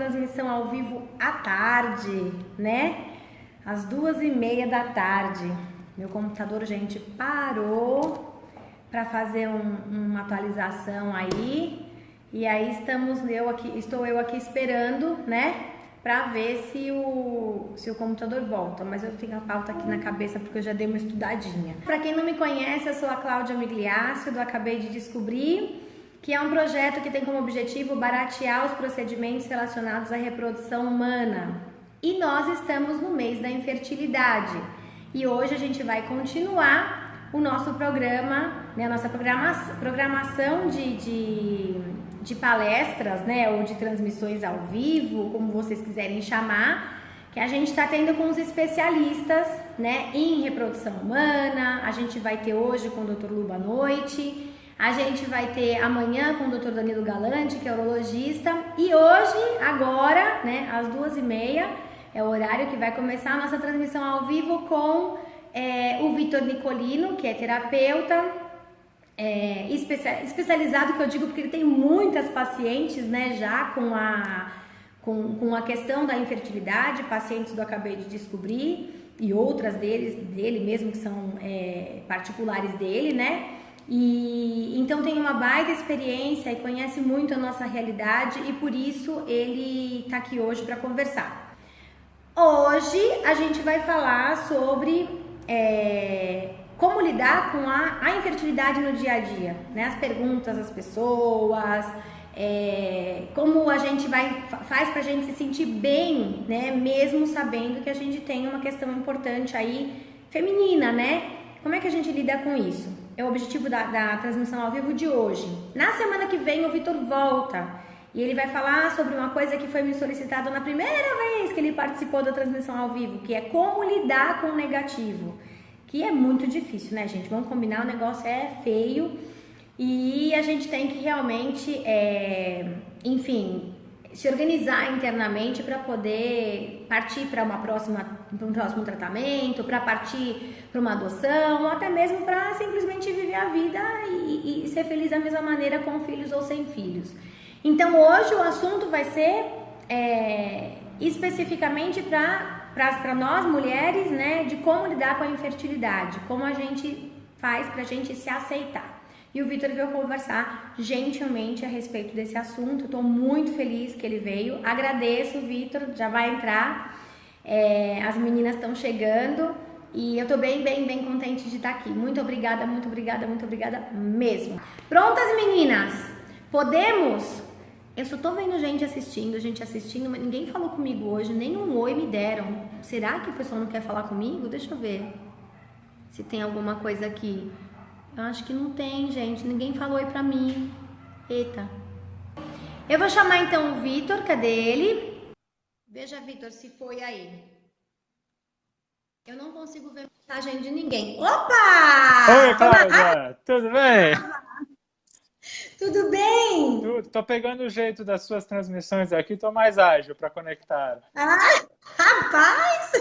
transmissão ao vivo à tarde, né? Às 2h30 da tarde. Meu computador, gente, parou para fazer uma atualização aí. E aí estou eu aqui esperando, né? Para ver se o computador volta. Mas eu tenho a pauta aqui na cabeça porque eu já dei uma estudadinha. Para quem não me conhece, eu sou a Cláudia Migliaccio, do Acabei de Descobrir, que é um projeto que tem como objetivo baratear os procedimentos relacionados à reprodução humana. E nós estamos no mês da infertilidade. E hoje a gente vai continuar o nosso programa, né, a nossa programação de palestras, né, ou de transmissões ao vivo, como vocês quiserem chamar, que a gente está tendo com os especialistas, né, em reprodução humana. A gente vai ter hoje com o Dr. Luba à noite. A gente vai ter amanhã com o Dr. Danilo Galante, que é urologista, e hoje, agora, né, às 2h30, é o horário que vai começar a nossa transmissão ao vivo com o Vitor Nicolino, que é terapeuta, especializado, que eu digo porque ele tem muitas pacientes, né, já com a questão da infertilidade, pacientes do Acabei de Descobrir, e outras dele mesmo, que são particulares dele, né? E então tem uma baita experiência e conhece muito a nossa realidade, e por isso ele está aqui hoje para conversar. Hoje a gente vai falar sobre como lidar com a infertilidade no dia a dia, né? As perguntas das pessoas, como a gente faz para a gente se sentir bem, né? Mesmo sabendo que a gente tem uma questão importante aí feminina, né? Como é que a gente lida com isso? É o objetivo da transmissão ao vivo de hoje. Na semana que vem o Vitor volta e ele vai falar sobre uma coisa que foi me solicitado na primeira vez que ele participou da transmissão ao vivo, que é como lidar com o negativo, que é muito difícil, né, gente? Vamos combinar, o negócio é feio e a gente tem que realmente, enfim, se organizar internamente para poder partir para um próximo tratamento, para partir para uma adoção, ou até mesmo para simplesmente viver a vida e ser feliz da mesma maneira com filhos ou sem filhos. Então hoje o assunto vai ser especificamente para nós mulheres, né, de como lidar com a infertilidade, como a gente faz para a gente se aceitar. E o Vitor veio conversar gentilmente a respeito desse assunto. Estou muito feliz que ele veio. Agradeço, Vitor, já vai entrar. As meninas estão chegando e eu estou bem contente de estar aqui. Muito obrigada mesmo. Prontas, meninas? Podemos? Eu só estou vendo gente assistindo, mas ninguém falou comigo hoje, nem um oi me deram. Será que o pessoal não quer falar comigo? Deixa eu ver se tem alguma coisa aqui. Eu acho que não tem, gente. Ninguém falou aí pra mim. Eita. Eu vou chamar então o Vitor. Cadê ele? Veja, Vitor, se foi aí. Eu não consigo ver mensagem de ninguém. Opa! Oi, Cláudia. Tudo bem? Tudo bem? Tudo. Tô pegando o jeito das suas transmissões aqui. Tô mais ágil para conectar. Ah, rapaz!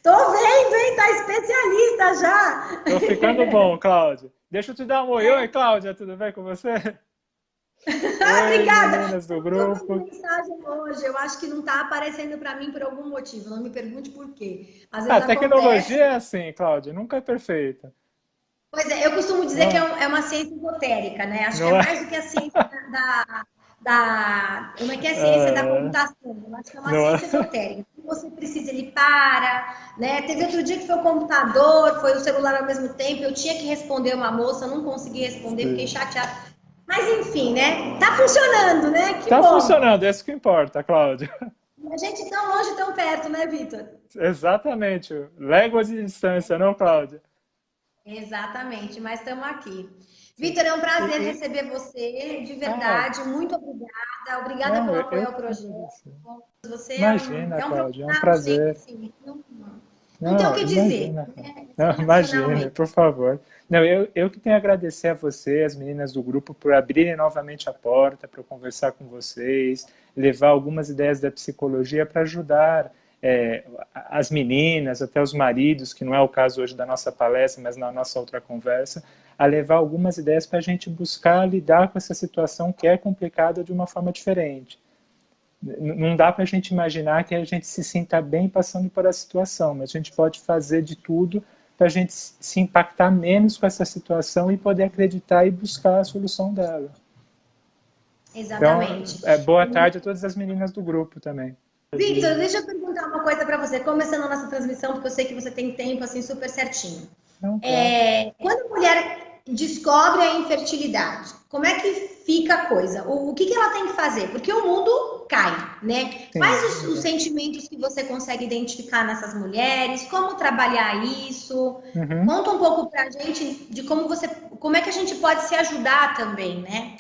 Tô vendo, hein? Tá especialista já. Tô ficando bom, Cláudia. Deixa eu te dar um oi. Oi, Cláudia. Tudo bem com você? Oi, Obrigada. meninas do Tô grupo. mandando mensagem hoje. Eu acho que não tá aparecendo para mim por algum motivo. Não me pergunte por quê. Às vezes A acontece. tecnologia é assim, Cláudia. Nunca é perfeita. Pois é, eu costumo dizer que Não, é uma ciência esotérica, né? Acho que é não é? mais do que a ciência como é que é a ciência da É, computação? Eu acho que é uma não é? ciência esotérica. Se você precisa, ele para, né? Teve outro dia que foi o computador, foi o celular ao mesmo tempo. Eu tinha que responder uma moça, não consegui responder, fiquei Sim. chateada. Mas enfim, né? Tá funcionando, né? Que Tá bom. funcionando. É isso que importa, Cláudia. A gente tão longe, tão perto, né, Vitor? Exatamente. Léguas de distância, não, Cláudia? Exatamente, mas estamos aqui. Sim. Vitor, é um E, prazer e- receber você, de ah, verdade. Muito obrigada. Obrigada não, pelo eu apoio ao que tenho que projeto. agradecer. Você Imagina, é um Cláudia, é um profissional, gente, prazer. assim, não tem o Não, que dizer, imagina, cara. né? Não, Sensacional imagine, mesmo. por favor. Não, eu que tenho a agradecer a você, as meninas do grupo, por abrirem novamente a porta para eu conversar com vocês, levar algumas ideias da psicologia para ajudar as meninas, até os maridos, que não é o caso hoje da nossa palestra, mas na nossa outra conversa, a levar algumas ideias para a gente buscar lidar com essa situação que é complicada de uma forma diferente. Não dá para a gente imaginar que a gente se sinta bem passando por essa situação, mas a gente pode fazer de tudo para a gente se impactar menos com essa situação e poder acreditar e buscar a solução dela. Então, Exatamente. boa tarde a todas as meninas do grupo também. Victor, deixa eu perguntar uma coisa para você, começando a nossa transmissão, porque eu sei que você tem tempo assim super certinho. Não, claro. Quando a mulher descobre a infertilidade, como é que fica a coisa? O que ela tem que fazer? Porque o mundo cai, né? Sim. Quais os sentimentos que você consegue identificar nessas mulheres? Como trabalhar isso? Uhum. Conta um pouco pra gente de como é que a gente pode se ajudar também, né?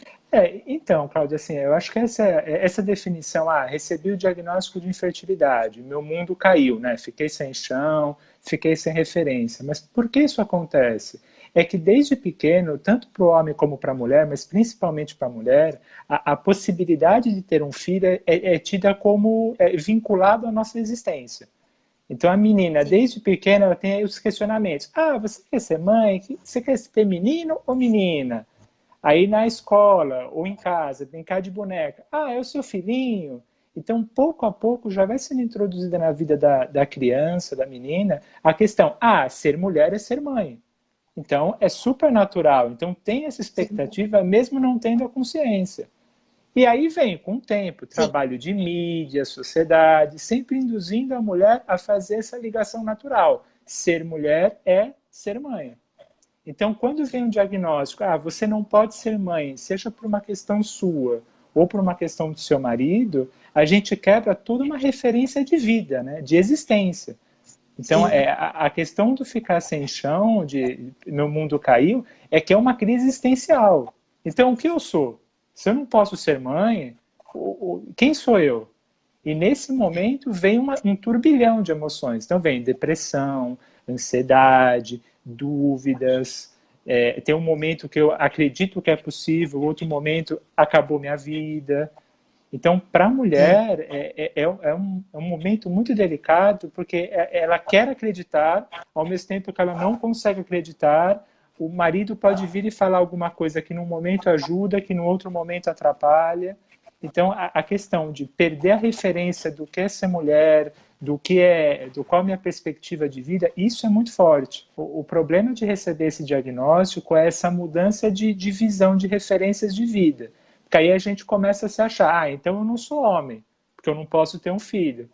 Então, Cláudia, assim, eu acho que essa definição, recebi o diagnóstico de infertilidade, meu mundo caiu, né? Fiquei sem chão, fiquei sem referência. Mas por que isso acontece? É que desde pequeno, tanto para o homem como para a mulher, mas principalmente para a mulher, a possibilidade de ter um filho é tida como vinculado à nossa existência. Então a menina, desde pequena, ela tem aí os questionamentos. Você quer ser mãe? Você quer ter menino ou menina? Aí na escola ou em casa, brincar de boneca. É o seu filhinho. Então, pouco a pouco, já vai sendo introduzida na vida da criança, da menina, a questão, ser mulher é ser mãe. Então, é super natural. Então, tem essa expectativa, mesmo não tendo a consciência. E aí vem, com o tempo, trabalho de mídia, sociedade, sempre induzindo a mulher a fazer essa ligação natural. Ser mulher é ser mãe. Então, quando vem um diagnóstico, você não pode ser mãe, seja por uma questão sua ou por uma questão do seu marido, a gente quebra toda uma referência de vida, né, de existência. Então, a questão do ficar sem chão, de meu mundo caiu, é que é uma crise existencial. Então, o que eu sou? Se eu não posso ser mãe, quem sou eu? E nesse momento vem um turbilhão de emoções. Então vem depressão, ansiedade, dúvidas. Tem um momento que eu acredito que é possível, outro momento acabou minha vida. Então, para a mulher, é um momento muito delicado, porque ela quer acreditar, ao mesmo tempo que ela não consegue acreditar. O marido pode vir e falar alguma coisa que num momento ajuda, que no outro momento atrapalha. Então, a questão de perder a referência do que é ser mulher, do qual é a minha perspectiva de vida, isso é muito forte. O problema de receber esse diagnóstico é essa mudança de visão, de referências de vida. Porque aí a gente começa a se achar, então eu não sou homem, porque eu não posso ter um filho.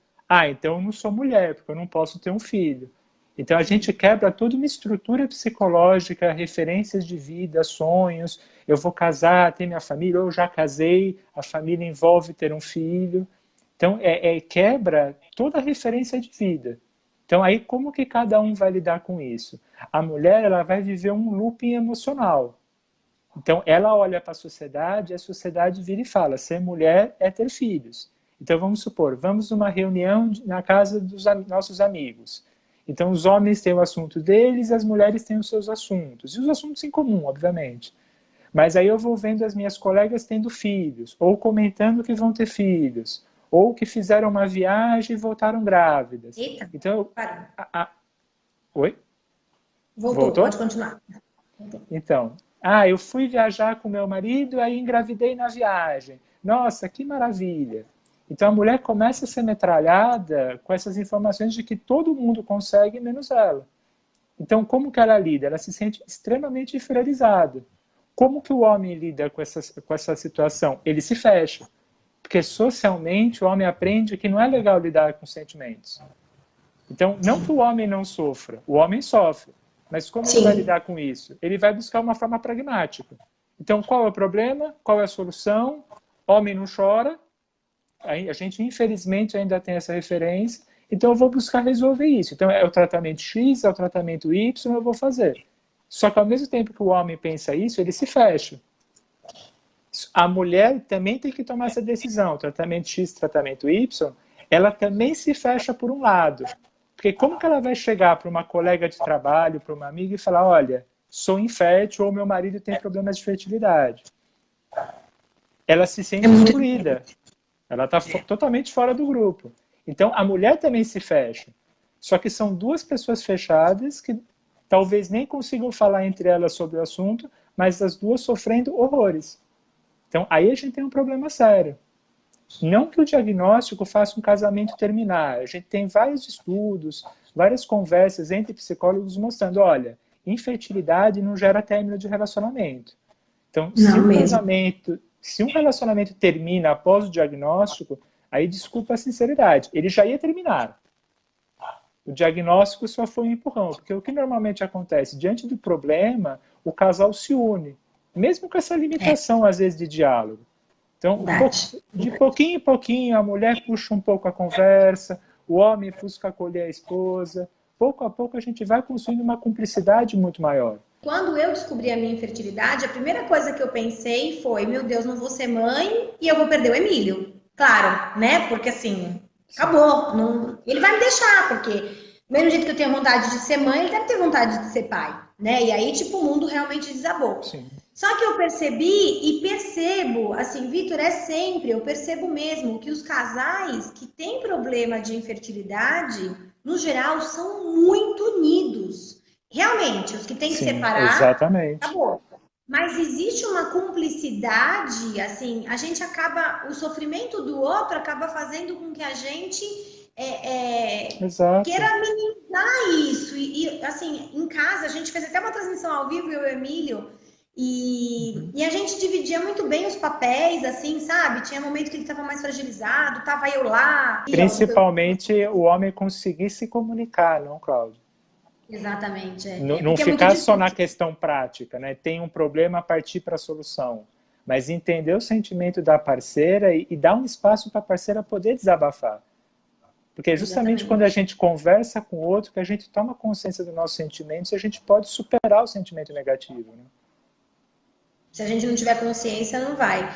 Então eu não sou mulher, porque eu não posso ter um filho. Então a gente quebra toda uma estrutura psicológica, referências de vida, sonhos. Eu vou casar, ter minha família, ou eu já casei, a família envolve ter um filho. Então quebra toda a referência de vida. Então aí como que cada um vai lidar com isso? A mulher ela vai viver um looping emocional. Então ela olha para a sociedade vira e fala, ser mulher é ter filhos. Então vamos supor, vamos numa reunião na casa dos nossos amigos. Então, os homens têm o assunto deles, as mulheres têm os seus assuntos. E os assuntos em comum, obviamente. Mas aí eu vou vendo as minhas colegas tendo filhos, ou comentando que vão ter filhos, ou que fizeram uma viagem e voltaram grávidas. Eita, então, Oi? Voltou? Pode continuar. Então, eu fui viajar com meu marido, aí engravidei na viagem. Nossa, que maravilha! Então a mulher começa a ser metralhada com essas informações de que todo mundo consegue, menos ela. Então como que ela lida? Ela se sente extremamente inferiorizada. Como que o homem lida com essa situação? Ele se fecha. Porque socialmente o homem aprende que não é legal lidar com sentimentos. Então, não que o homem não sofra, o homem sofre. Mas como ele vai lidar com isso? Ele vai buscar uma forma pragmática. Então, qual é o problema? Qual é a solução? Homem não chora. A gente, infelizmente, ainda tem essa referência. Então, eu vou buscar resolver isso. Então, é o tratamento X, é o tratamento Y, eu vou fazer. Só que, ao mesmo tempo que o homem pensa isso, ele se fecha. A mulher também tem que tomar essa decisão. Tratamento X, tratamento Y, ela também se fecha por um lado. Porque como que ela vai chegar para uma colega de trabalho, para uma amiga e falar, olha, sou infértil ou meu marido tem problemas de fertilidade? Ela se sente excluída. Ela está totalmente fora do grupo. Então, a mulher também se fecha. Só que são duas pessoas fechadas que talvez nem consigam falar entre elas sobre o assunto, mas as duas sofrendo horrores. Então, aí a gente tem um problema sério. Não que o diagnóstico faça um casamento terminar. A gente tem vários estudos, várias conversas entre psicólogos mostrando, olha, infertilidade não gera término de relacionamento. Então, Não mesmo. se um relacionamento termina após o diagnóstico, aí desculpa a sinceridade, ele já ia terminar. O diagnóstico só foi um empurrão, porque o que normalmente acontece? Diante do problema, o casal se une, mesmo com essa É, limitação, às vezes, de diálogo. Então, verdade. de pouquinho em pouquinho, a mulher puxa um pouco a conversa, o homem busca acolher a esposa. Pouco a pouco, a gente vai construindo uma cumplicidade muito maior. Quando eu descobri a minha infertilidade, a primeira coisa que eu pensei foi: meu Deus, não vou ser mãe e eu vou perder o Emílio. Claro, né? Porque assim, Sim. acabou. Não... Ele vai me deixar, porque do mesmo jeito que eu tenho vontade de ser mãe, ele deve ter vontade de ser pai, né? E aí, tipo, o mundo realmente desabou. Sim. Só que eu percebi e percebo, assim, Vitor, é sempre, eu percebo mesmo que os casais que têm problema de infertilidade, no geral, são muito unidos. Realmente, os que têm que Sim, separar, exatamente. acabou. Mas existe uma cumplicidade, assim, a gente acaba, o sofrimento do outro acaba fazendo com que a gente Exato. queira minimizar isso. Assim, em casa, a gente fez até uma transmissão ao vivo, eu e o Emílio, e a gente dividia muito bem os papéis, assim, sabe? Tinha momento que ele estava mais fragilizado, tava eu lá. E, ó, Principalmente o homem conseguir se comunicar, não, Cláudio? exatamente, Não porque é muito ficar só na difícil. questão prática, né? Tem um problema, partir para a solução. Mas entender o sentimento da parceira e dar um espaço para a parceira poder desabafar. Porque é justamente quando a Exatamente. gente conversa com o outro que a gente toma consciência dos nossos sentimentos e a gente pode superar o sentimento negativo. Né? Se a gente não tiver consciência, não vai.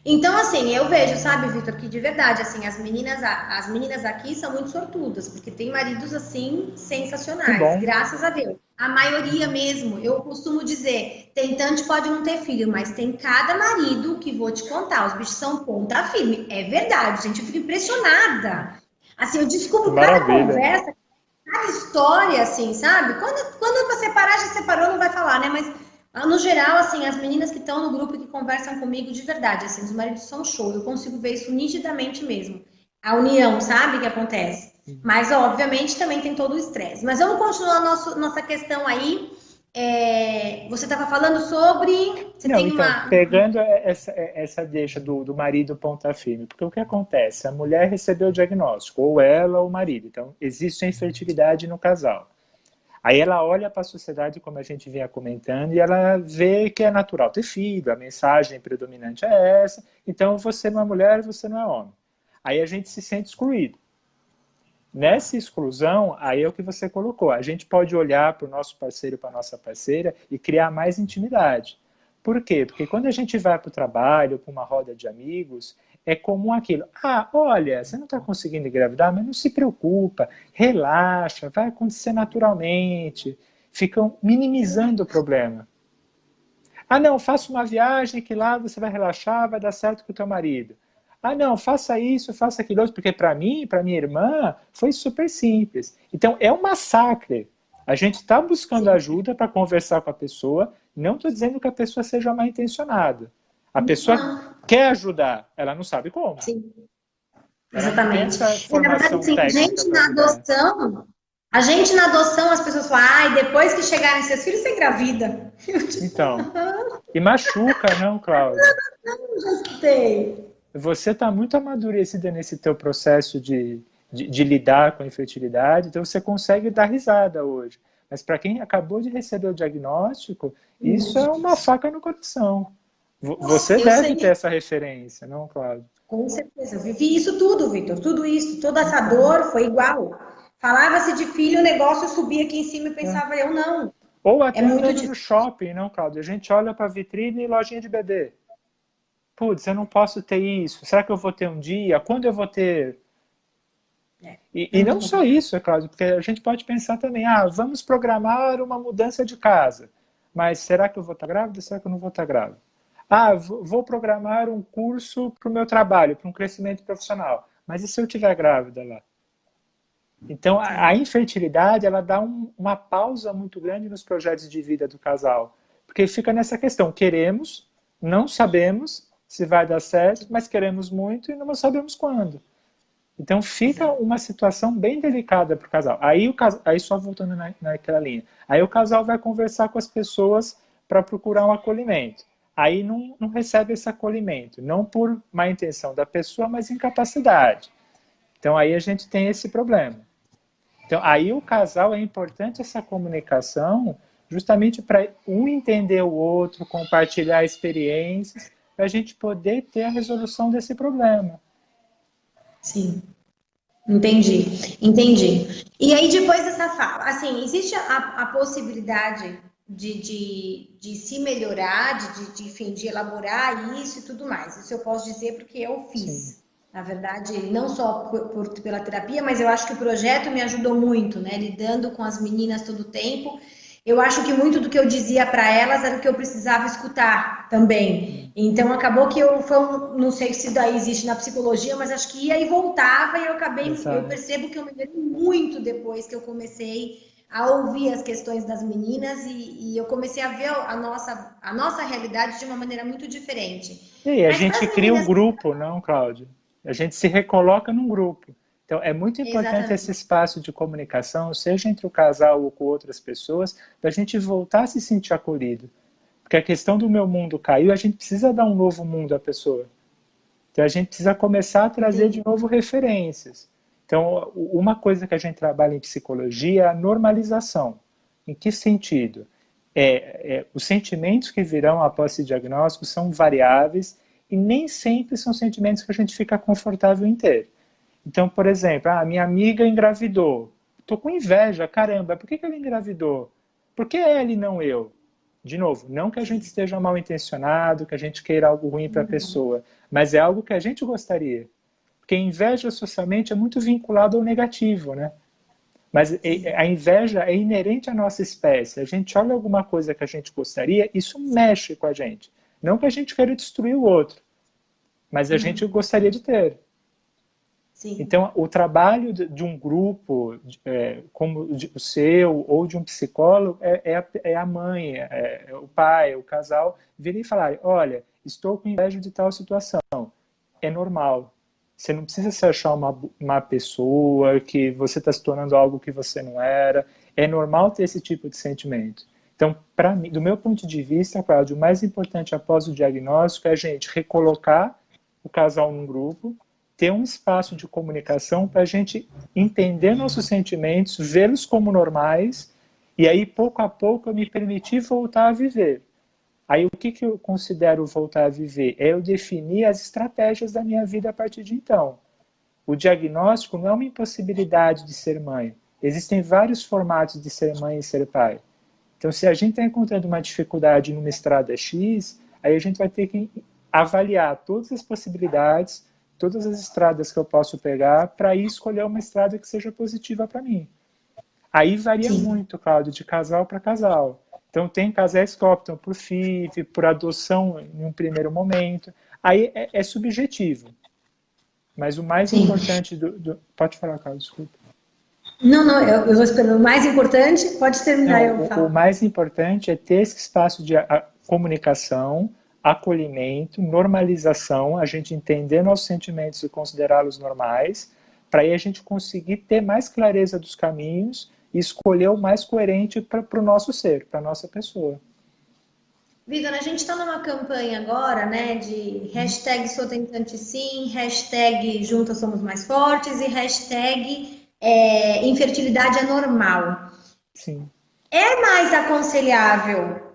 Então, assim, eu vejo, sabe, Vitor, que de verdade, assim, as meninas aqui são muito sortudas, porque tem maridos, assim, Que sensacionais, bom. graças a Deus. A maioria mesmo, eu costumo dizer, tentante pode não ter filho, mas tem cada marido que vou te contar, os bichos são ponta firme. É verdade, gente, eu fico impressionada. Assim, eu Que descubro cada maravilha. conversa, cada história, assim, sabe? Quando é pra separar, já separou, não vai falar, né? Mas no geral, assim, as meninas que estão no grupo e que conversam comigo de verdade, assim, os maridos são show. Eu consigo ver isso nitidamente mesmo. A união, sabe, que acontece. Mas, obviamente, também tem todo o estresse. Mas vamos continuar nossa questão aí. Você estava falando sobre. Você Não, tem então, uma. pegando essa deixa do marido ponta firme, porque o que acontece? A mulher recebeu o diagnóstico, ou ela ou o marido. Então, existe a infertilidade no casal. Aí ela olha para a sociedade, como a gente vinha comentando, e ela vê que é natural ter filho, a mensagem predominante é essa, então você não é mulher, você não é homem. Aí a gente se sente excluído. Nessa exclusão, aí é o que você colocou, a gente pode olhar para o nosso parceiro, para a nossa parceira e criar mais intimidade. Por quê? Porque quando a gente vai para o trabalho, para uma roda de amigos, é comum aquilo. Ah, olha, você não está conseguindo engravidar, mas não se preocupa, relaxa, vai acontecer naturalmente. Ficam minimizando o problema. Ah, não, faça uma viagem que lá você vai relaxar, vai dar certo com o teu marido. Ah, não, faça isso, faça aquilo outro, porque para mim, para minha irmã, foi super simples. Então, é um massacre. A gente está buscando Sim. ajuda para conversar com a pessoa, não estou dizendo que a pessoa seja mal intencionada. A pessoa Não, quer ajudar, ela não sabe como. sim. Ela não tem Exatamente. essa E na verdade, formação assim, técnica para ajudar. a gente na adoção, as pessoas falam, ai, depois que chegarem seus filhos, você engravida. Eu tipo, Então, e machuca, não, Cláudio? não sei. Você está muito amadurecida nesse teu processo de lidar com a infertilidade, então você consegue dar risada hoje. Mas para quem acabou de receber o diagnóstico, isso Muito é uma difícil. faca no coração. Você Eu deve ter sei, essa referência, não, Cláudio? com certeza. Eu vivi isso tudo, Vitor. Tudo isso, toda essa Então, dor foi igual. Falava-se de filho, o negócio subia aqui em cima e é. pensava, eu não. Ou É até muito andando no difícil. shopping, não, Cláudio? A gente olha para a vitrine e lojinha de bebê. Putz, eu não posso ter isso. Será que eu vou ter um dia? Quando eu vou ter? É E muito não só complicado. isso, é claro, porque a gente pode pensar também, vamos programar uma mudança de casa. Mas será que eu vou estar grávida? Será que eu não vou estar grávida? Vou programar um curso para o meu trabalho, para um crescimento profissional. Mas e se eu estiver grávida lá? Então, a É. infertilidade, ela dá uma pausa muito grande nos projetos de vida do casal. Porque fica nessa questão, queremos, não sabemos, se vai dar certo, mas queremos muito e não sabemos quando. Então fica uma situação bem delicada para o casal. Aí só voltando naquela linha, aí o casal vai conversar com as pessoas para procurar um acolhimento. Aí não recebe esse acolhimento, não por má intenção da pessoa, mas incapacidade. Então aí a gente tem esse problema. Então aí o casal é importante essa comunicação, justamente para um entender o outro, compartilhar experiências, para a gente poder ter a resolução desse problema. Sim. Entendi. E aí, depois dessa fala, assim, existe a possibilidade de se melhorar, enfim, de elaborar isso e tudo mais. Isso eu posso dizer porque eu Sim. fiz. Na verdade, não só pela terapia, mas eu acho que o projeto me ajudou muito, né? Lidando com as meninas todo o tempo. Eu acho que muito do que eu dizia para elas era o que eu precisava escutar também. Então acabou que não sei se daí existe na psicologia, mas acho que ia e voltava e eu Exato. percebo que eu melhorei muito depois que eu comecei a ouvir as questões das meninas e eu comecei a ver a nossa realidade de uma maneira muito diferente. E aí, a Mas para gente as cria um meninas, grupo, não, Cláudio? A gente se recoloca num grupo. Então, é muito importante esse exatamente. espaço de comunicação, seja entre o casal ou com outras pessoas, para a gente voltar a se sentir acolhido. Porque a questão do meu mundo caiu, a gente precisa dar um novo mundo à pessoa. Então, a gente precisa começar a trazer Entendi. de novo referências. Então, uma coisa que a gente trabalha em psicologia é a normalização. Em que sentido? Os sentimentos que virão após esse diagnóstico são variáveis e nem sempre são sentimentos que a gente fica confortável em ter. Então, por exemplo, minha amiga engravidou. Estou com inveja, caramba, por que ela engravidou? Por que ela e não eu? De novo, não que a gente esteja mal intencionado, que a gente queira algo ruim para a pessoa, mas é algo que a gente gostaria. Porque inveja socialmente é muito vinculado ao negativo, né? Mas a inveja é inerente à nossa espécie. A gente olha alguma coisa que a gente gostaria, isso mexe com a gente. Não que a gente queira destruir o outro, mas a gente gostaria de ter. Sim, Então, o trabalho de um grupo, como o seu ou de um psicólogo, é a mãe, é o pai, é o casal, virem e falar: olha, estou com inveja de tal situação. É normal. Você não precisa se achar uma pessoa, que você está se tornando algo que você não era. É normal ter esse tipo de sentimento. Então, para mim, do meu ponto de vista, Cláudio, o mais importante após o diagnóstico é a gente recolocar o casal num grupo, ter um espaço de comunicação para a gente entender nossos sentimentos, vê-los como normais, e aí, pouco a pouco, eu me permitir voltar a viver. Aí, o que eu considero voltar a viver? É eu definir as estratégias da minha vida a partir de então. O diagnóstico não é uma impossibilidade de ser mãe. Existem vários formatos de ser mãe e ser pai. Então, se a gente está encontrando uma dificuldade numa estrada X, aí a gente vai ter que avaliar todas as possibilidades, todas as estradas que eu posso pegar, para ir escolher uma estrada que seja positiva para mim. Aí varia sim. muito, Cláudio, de casal para casal. Então, tem casais que optam por FIV, por adoção em um primeiro momento. Aí é subjetivo. Mas o mais Sim. importante Pode falar, Carlos, desculpa. Não, eu estou esperando. O mais importante, pode terminar, Não, eu o falo. mais importante é ter esse espaço de comunicação, acolhimento, normalização, a gente entender nossos sentimentos e considerá-los normais, para aí a gente conseguir ter mais clareza dos caminhos e escolher o mais coerente para o nosso ser, para a nossa pessoa. Vitor, a gente está numa campanha agora, né, de hashtag sou tentante sim, hashtag juntas somos mais fortes e hashtag infertilidade é normal. Sim. É mais aconselhável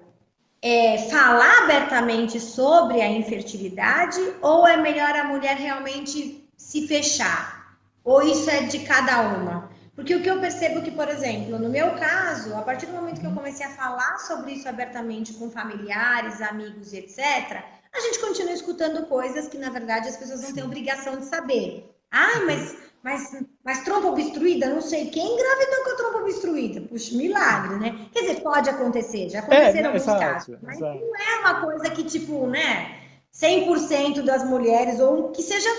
falar abertamente sobre a infertilidade ou é melhor a mulher realmente se fechar? Ou isso é de cada uma? Porque o que eu percebo que, por exemplo, no meu caso, a partir do momento que eu comecei a falar sobre isso abertamente com familiares, amigos, etc., a gente continua escutando coisas que, na verdade, as pessoas não têm Sim. obrigação de saber. Ah, Uhum. mas trompa obstruída? Não sei quem engravidou com a trompa obstruída. Puxa, milagre, né? Quer dizer, pode acontecer, já aconteceram Não, alguns casos, exato, mas exato. não é uma coisa que, tipo, né, 100% das mulheres, ou que seja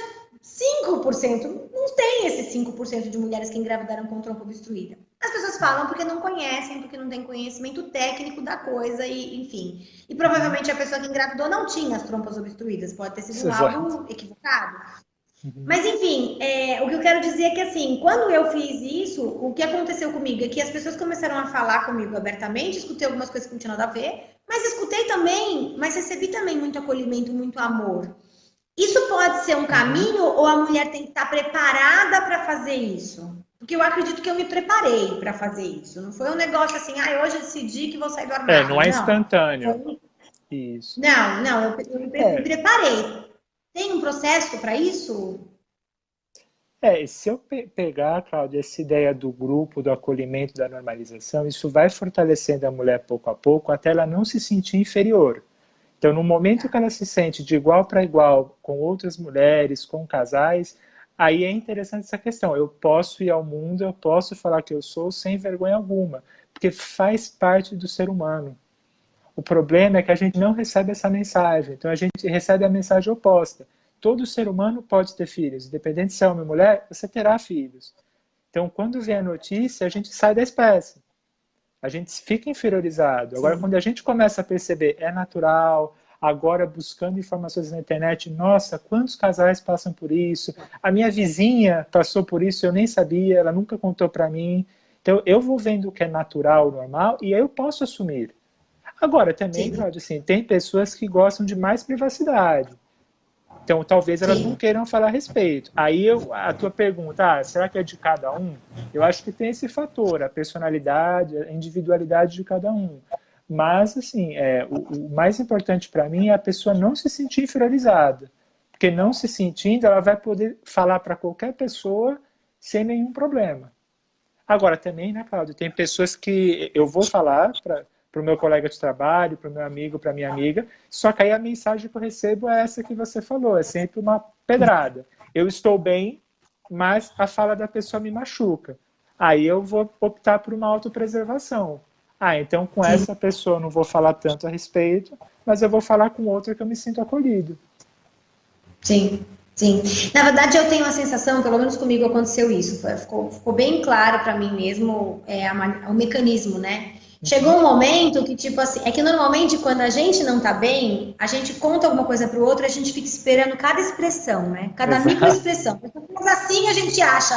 5%, não tem esses 5% de mulheres que engravidaram com trompa obstruída. As pessoas falam porque não conhecem, porque não têm conhecimento técnico da coisa, e enfim. E provavelmente a pessoa que engravidou não tinha as trompas obstruídas, pode ter sido um Exato. laudo equivocado. Uhum. Mas enfim, o que eu quero dizer é que assim, quando eu fiz isso, o que aconteceu comigo é que as pessoas começaram a falar comigo abertamente, escutei algumas coisas que não tinham nada a ver, mas escutei também, mas recebi também muito acolhimento, muito amor. Isso pode ser um Uhum. caminho ou a mulher tem que estar preparada para fazer isso? Porque eu acredito que eu me preparei para fazer isso. Não foi um negócio assim, ah, hoje eu decidi que vou sair do Não armário. é Não. instantâneo. Foi... Isso. Não, não, eu me É, preparei. Tem um processo para isso? se eu pegar, Cláudia, essa ideia do grupo, do acolhimento, da normalização, isso vai fortalecendo a mulher pouco a pouco até ela não se sentir inferior. Então, no momento que ela se sente de igual para igual com outras mulheres, com casais, aí é interessante essa questão. Eu posso ir ao mundo, eu posso falar que eu sou sem vergonha alguma, porque faz parte do ser humano. O problema é que a gente não recebe essa mensagem, então a gente recebe a mensagem oposta. Todo ser humano pode ter filhos, independente se é homem ou mulher, você terá filhos. Então, quando vem a notícia, a gente sai da espécie. A gente fica inferiorizado. Agora, Sim. quando a gente começa a perceber, é natural, agora buscando informações na internet, nossa, quantos casais passam por isso? A minha vizinha passou por isso, eu nem sabia, ela nunca contou para mim. Então, eu vou vendo o que é natural, normal, e aí eu posso assumir. Agora, também, Sim, Claudio, assim, tem pessoas que gostam de mais privacidade. Então, talvez elas não sim, queiram falar a respeito. Aí, a tua pergunta, será que é de cada um? Eu acho que tem esse fator, a personalidade, a individualidade de cada um. Mas, assim, o mais importante para mim é a pessoa não se sentir inferiorizada. Porque não se sentindo, ela vai poder falar para qualquer pessoa sem nenhum problema. Agora, também, né, Cláudio, tem pessoas que eu vou falar para o meu colega de trabalho, para o meu amigo, para minha amiga, só que aí a mensagem que eu recebo é essa que você falou, é sempre uma pedrada. Eu estou bem, mas a fala da pessoa me machuca. Aí eu vou optar por uma autopreservação. Ah, então com sim. essa pessoa eu não vou falar tanto a respeito, mas eu vou falar com outra que eu me sinto acolhido. Sim, sim. Na verdade, eu tenho a sensação, pelo menos comigo aconteceu isso, ficou bem claro para mim mesmo o mecanismo, né? Chegou Uhum. um momento que, tipo assim, é que normalmente quando a gente não tá bem, a gente conta alguma coisa pro outro, a gente fica esperando cada expressão, né? Cada Exato, microexpressão. Mas assim a gente acha,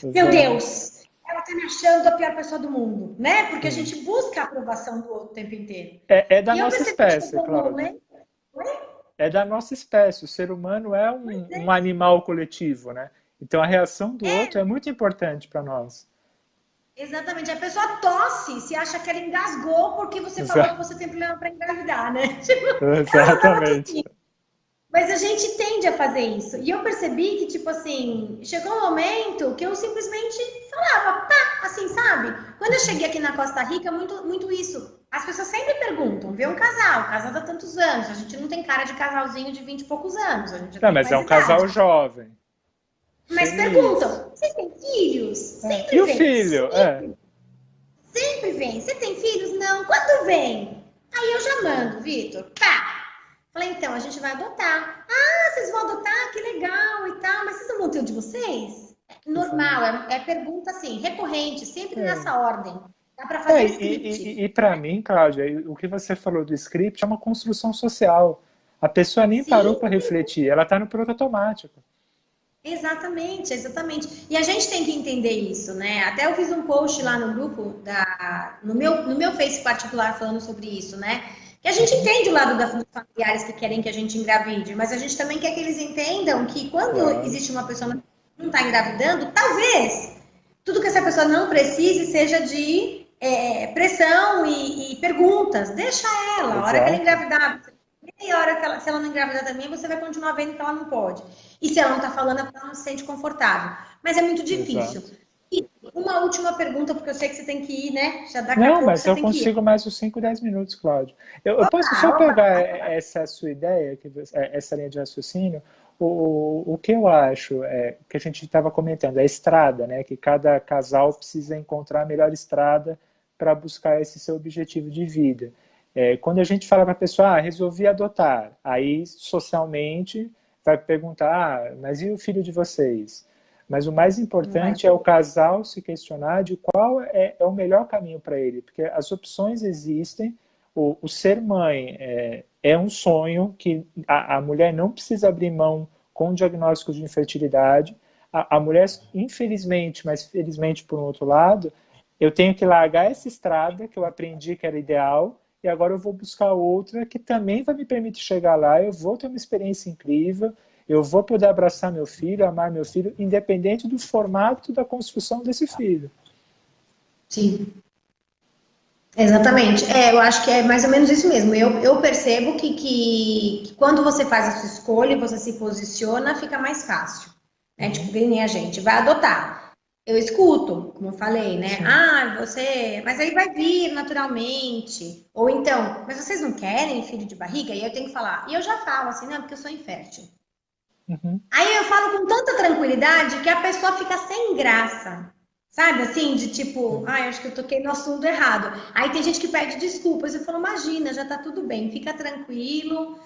meu exato. Deus, ela tá me achando a pior pessoa do mundo, né? Porque a Sim. gente busca a aprovação do outro o tempo inteiro. É da E eu nossa percebi que espécie, chegou um Cláudia. momento. Oi? É da nossa espécie. O ser humano é Pois um animal coletivo, né? Então a reação do outro é. é muito importante para nós. Exatamente, a pessoa tosse, se acha que ela engasgou porque você falou que Exa- você tem problema para engravidar, né? Tipo, ela não estava Exatamente. tossindo. Mas a gente tende a fazer isso. E eu percebi que, tipo assim, chegou um momento que eu simplesmente falava, tá, assim, sabe? Quando eu cheguei aqui na Costa Rica, muito isso. As pessoas sempre perguntam, vê um casal, casado há tantos anos. A gente não tem cara de casalzinho de 20 e poucos anos, a gente já Não, tem mas é mais um idade. casal jovem, Mas feliz. perguntam, vocês têm filhos? É. E Sempre o vem, filho? É. sempre. Sempre vem. Você tem filhos? Não. Quando vem? Aí eu já mando, Vitor. Pá! Falei, então, a gente vai adotar. Ah, vocês vão adotar? Que legal e tal. Mas vocês não vão ter o de vocês? Exato. Normal, é pergunta assim, recorrente, sempre É. nessa ordem. Dá para fazer E script. para mim, Cláudia, o que você falou do script é uma construção social. A pessoa nem parou Sim, para refletir, ela está no piloto automático. exatamente, exatamente. E a gente tem que entender isso, né? Até eu fiz um post lá no grupo, no meu Face particular falando sobre isso, né? Que a gente Uhum. entende o lado dos familiares que querem que a gente engravide, mas a gente também quer que eles entendam que quando Claro. existe uma pessoa que não está engravidando, talvez tudo que essa pessoa não precise seja de pressão e perguntas. Deixa ela, a hora que ela Exato. engravidar, e a hora que ela, se ela não engravidar também, você vai continuar vendo que ela não pode. E se ela não está falando, é porque ela não se sente confortável. Mas é muito difícil. Exato. E uma última pergunta, porque eu sei que você tem que ir, né? Já daqui a Não, pouco mas você eu tem que ir. consigo mais uns 5, 10 minutos, Cláudio. Eu posso Opa, só opa. pegar essa sua ideia, essa linha de raciocínio? O que eu acho, que a gente estava comentando, é a estrada, né? Que cada casal precisa encontrar a melhor estrada para buscar esse seu objetivo de vida. Quando a gente fala para a pessoa, resolvi adotar, aí socialmente vai perguntar, mas e o filho de vocês? Mas o mais importante é o casal se questionar de qual é o melhor caminho para ele, porque as opções existem. O ser mãe é um sonho que a mulher não precisa abrir mão com diagnósticos de infertilidade. A mulher, infelizmente, mas felizmente por um outro lado, eu tenho que largar essa estrada que eu aprendi que era ideal e agora eu vou buscar outra que também vai me permitir chegar lá, eu vou ter uma experiência incrível, eu vou poder abraçar meu filho, amar meu filho, independente do formato da construção desse filho. Sim. Exatamente. Eu acho que é mais ou menos isso mesmo. Eu percebo que quando você faz a sua escolha e você se posiciona, fica mais fácil. Né? Tipo, que nem a gente vai adotar. Eu escuto, como eu falei, né? Sim. Ah, você. Mas aí vai vir naturalmente. Ou então, mas vocês não querem filho de barriga? E aí eu tenho que falar. E eu já falo assim, não, porque eu sou infértil. Aí eu falo com tanta tranquilidade que a pessoa fica sem graça. Sabe, assim, de tipo, ai, acho que eu toquei no assunto errado. Aí tem gente que pede desculpas. Eu falo, imagina, já tá tudo bem, fica tranquilo.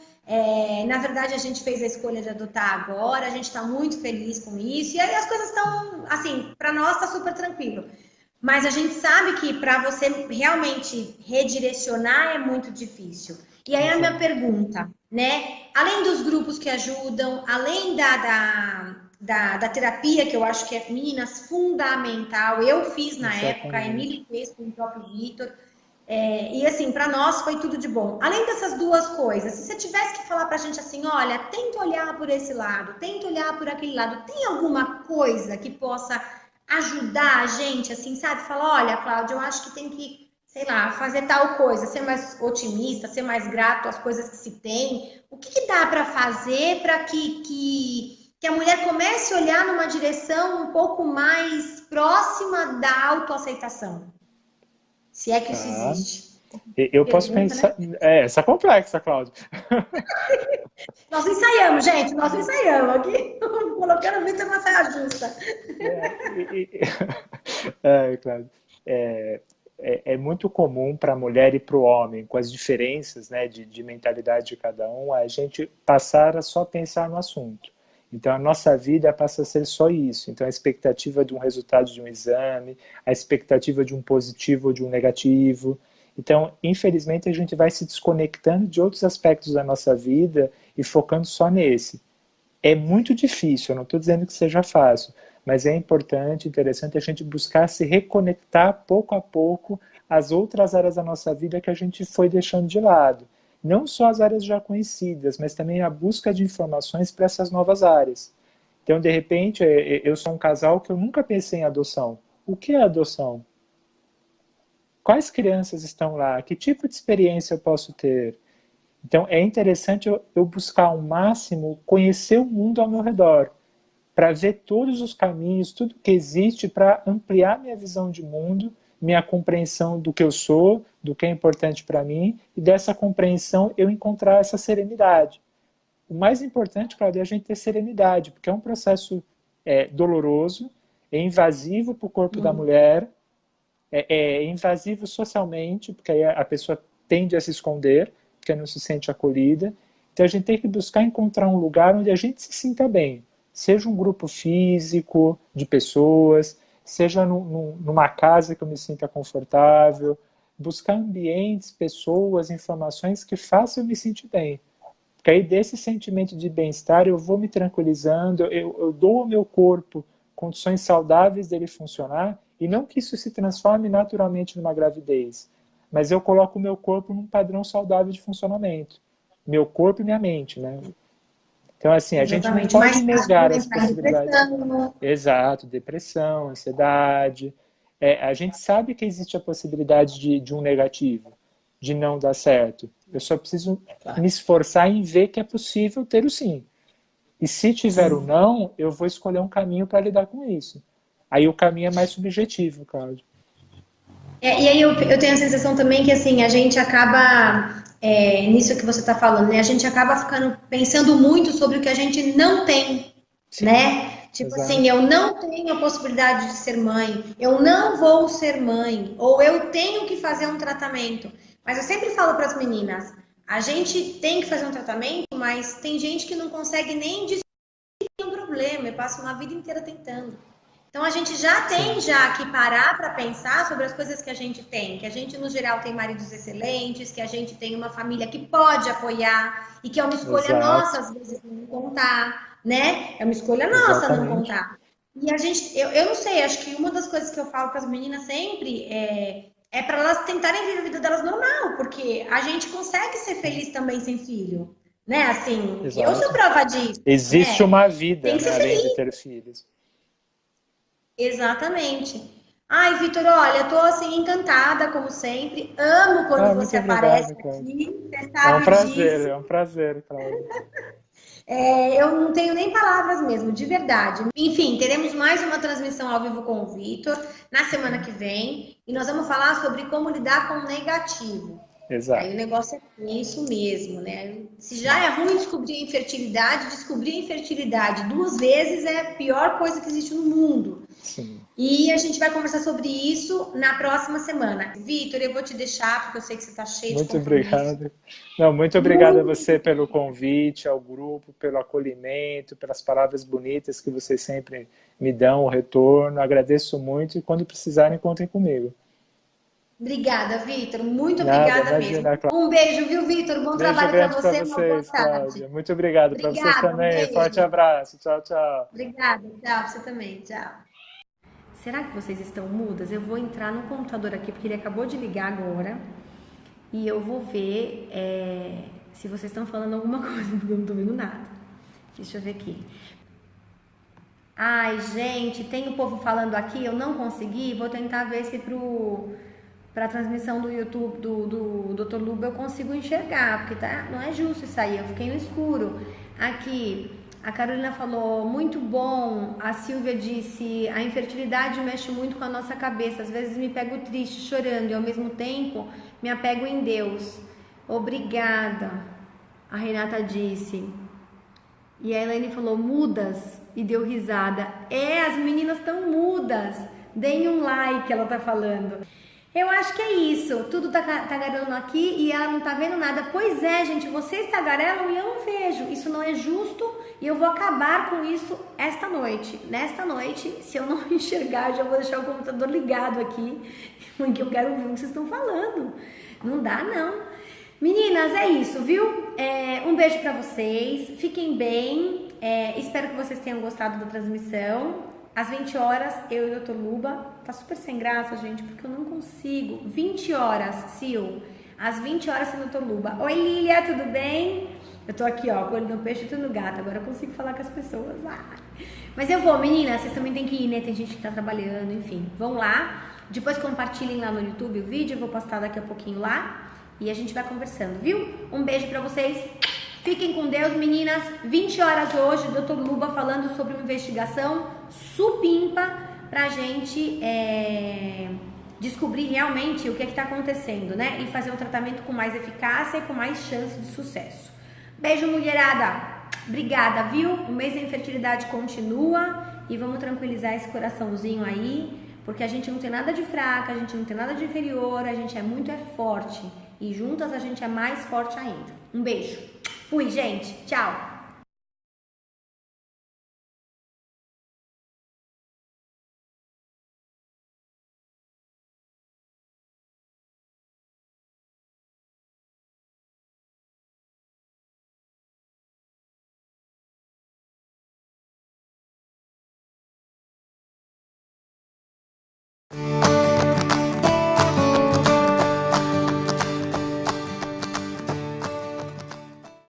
Na verdade, a gente fez a escolha de adotar agora, a gente tá muito feliz com isso. E aí as coisas estão, assim, para nós tá super tranquilo. Mas a gente sabe que para você realmente redirecionar é muito difícil. E aí a minha pergunta, né? Além dos grupos que ajudam, além da terapia, que eu acho que é, meninas, fundamental. Eu fiz na época, a Emília fez com o próprio Vitor. E assim, para nós foi tudo de bom. Além dessas duas coisas, se você tivesse que falar pra gente assim, olha, tenta olhar por esse lado, tenta olhar por aquele lado, tem alguma coisa que possa ajudar a gente, assim, sabe? Falar, olha, Cláudia, eu acho que tem que, sei lá, fazer tal coisa, ser mais otimista, ser mais grato às coisas que se tem. O que dá para fazer para que a mulher comece a olhar numa direção um pouco mais próxima da autoaceitação? Se é que isso existe. Eu posso pensar... Né? Essa é complexa, Cláudia. Nós ensaiamos, gente, nós ensaiamos aqui, colocando o Vitor na saia justa. Cláudia, é muito comum para a mulher e para o homem, com as diferenças, né, de mentalidade de cada um, a gente passar a só pensar no assunto. Então, a nossa vida passa a ser só isso. Então, a expectativa de um resultado de um exame, a expectativa de um positivo ou de um negativo. Então, infelizmente, a gente vai se desconectando de outros aspectos da nossa vida e focando só nesse. É muito difícil, eu não estou dizendo que seja fácil, mas é importante, interessante a gente buscar se reconectar pouco a pouco às outras áreas da nossa vida que a gente foi deixando de lado. Não só as áreas já conhecidas, mas também a busca de informações para essas novas áreas. Então, de repente, eu sou um casal que eu nunca pensei em adoção. O que é adoção? Quais crianças estão lá? Que tipo de experiência eu posso ter? Então, é interessante eu buscar ao máximo conhecer o mundo ao meu redor, para ver todos os caminhos, tudo que existe, para ampliar minha visão de mundo, minha compreensão do que eu sou, do que é importante para mim, e dessa compreensão eu encontrar essa serenidade. O mais importante, Claudia, é a gente ter serenidade, porque é um processo doloroso, é invasivo para o corpo da mulher, é invasivo socialmente, porque aí a pessoa tende a se esconder, porque não se sente acolhida. Então a gente tem que buscar encontrar um lugar onde a gente se sinta bem. Seja um grupo físico de pessoas, seja numa casa que eu me sinta confortável, buscar ambientes, pessoas, informações que façam eu me sentir bem. Porque aí desse sentimento de bem-estar eu vou me tranquilizando, eu dou ao meu corpo condições saudáveis dele funcionar, e não que isso se transforme naturalmente numa gravidez, mas eu coloco o meu corpo num padrão saudável de funcionamento. Meu corpo e minha mente, né? Então, assim, Exatamente. A gente não pode negar as possibilidades. Depressão. Exato, depressão, ansiedade. A gente sabe que existe a possibilidade de um negativo, de não dar certo. Eu só preciso me esforçar em ver que é possível ter o sim. E se tiver o não, eu vou escolher um caminho para lidar com isso. Aí o caminho é mais subjetivo, Cláudio. E aí eu tenho a sensação também que assim, a gente acaba, nisso que você está falando, né? A gente acaba ficando pensando muito sobre o que a gente não tem, Sim, né? Tipo exato. assim, eu não tenho a possibilidade de ser mãe, eu não vou ser mãe, ou eu tenho que fazer um tratamento. Mas eu sempre falo para as meninas, a gente tem que fazer um tratamento, mas tem gente que não consegue nem dizer que tem um problema. problema, eu passo uma vida inteira tentando. Então a gente já tem já que parar para pensar sobre as coisas que a gente tem, que a gente no geral tem maridos excelentes, que a gente tem uma família que pode apoiar e que é uma escolha nossa às vezes não contar, né? É uma escolha nossa não contar. E a gente, eu não sei, acho que uma das coisas que eu falo para as meninas sempre é para elas tentarem viver a vida delas normal, porque a gente consegue ser feliz também sem filho, né? Assim, eu sou prova disso. Existe uma vida, tem que ser além feliz. de ter filhos. Exatamente. Ai, Vitor, olha, eu tô assim encantada, como sempre. Amo quando você aparece aqui. Você sabe é um prazer, disso. É um prazer, Cláudia. Eu não tenho nem palavras mesmo, de verdade. Enfim, teremos mais uma transmissão ao vivo com o Vitor na semana que vem. E nós vamos falar sobre como lidar com o negativo. Exato. Aí o negócio é isso mesmo, né? Se já é ruim descobrir a infertilidade 2 vezes é a pior coisa que existe no mundo. Sim. E a gente vai conversar sobre isso na próxima semana. Vitor, eu vou te deixar, porque eu sei que você está cheio de compromisso. Muito obrigado. Não, muito obrigado a você pelo convite, ao grupo, pelo acolhimento, pelas palavras bonitas que vocês sempre me dão, o retorno. Agradeço muito e quando precisarem, contem comigo. Obrigada, Vitor. Muito obrigada mesmo. Um beijo, viu, Vitor? Bom trabalho para você. Uma boa tarde. Cláudia. Muito obrigado. Para vocês também. Forte abraço. Tchau, tchau. Obrigada. Tchau, para você também. Tchau. Será que vocês estão mudas? Eu vou entrar no computador aqui, porque ele acabou de ligar agora. E eu vou ver se vocês estão falando alguma coisa, porque eu não tô vendo nada. Deixa eu ver aqui. Ai, gente, tem o povo falando aqui, eu não consegui. Vou tentar ver se para a transmissão do YouTube do Dr. Luba eu consigo enxergar, porque não é justo isso aí, eu fiquei no escuro. Aqui, a Carolina falou, muito bom. A Silvia disse, a infertilidade mexe muito com a nossa cabeça, às vezes me pego triste, chorando, e ao mesmo tempo me apego em Deus. Obrigada, a Renata disse. E a Elaine falou, mudas, e deu risada. As meninas estão mudas, deem um like, ela tá falando. Eu acho que é isso, tudo tá tagarelando aqui e ela não tá vendo nada. Pois é, gente, vocês tagarelam e eu não vejo. Isso não é justo e eu vou acabar com isso esta noite. Nesta noite, se eu não enxergar, já vou deixar o computador ligado aqui, porque eu quero ouvir o que vocês estão falando. Não dá, não. Meninas, é isso, viu? Um beijo pra vocês, fiquem bem. Espero que vocês tenham gostado da transmissão. Às 20 horas, eu e o Dr. Luba. Tá super sem graça, gente, porque eu não consigo. 20 horas, Sil. Às 20 horas, sem o Dr. Luba. Oi, Lília, tudo bem? Eu tô aqui, ó, com o olho no peixe e tudo no gato. Agora eu consigo falar com as pessoas. Mas eu vou, meninas. Vocês também têm que ir, né? Tem gente que tá trabalhando, enfim. Vão lá. Depois compartilhem lá no YouTube o vídeo. Eu vou postar daqui a pouquinho lá. E a gente vai conversando, viu? Um beijo pra vocês. Fiquem com Deus, meninas. 20 horas hoje, Dr. Luba falando sobre uma investigação supimpa pra gente descobrir realmente o que está acontecendo, né? E fazer um tratamento com mais eficácia e com mais chance de sucesso. Beijo, mulherada. Obrigada, viu? O mês da infertilidade continua e vamos tranquilizar esse coraçãozinho aí, porque a gente não tem nada de fraca, a gente não tem nada de inferior, a gente é muito forte. E juntas a gente é mais forte ainda. Um beijo. Fui, gente. Tchau.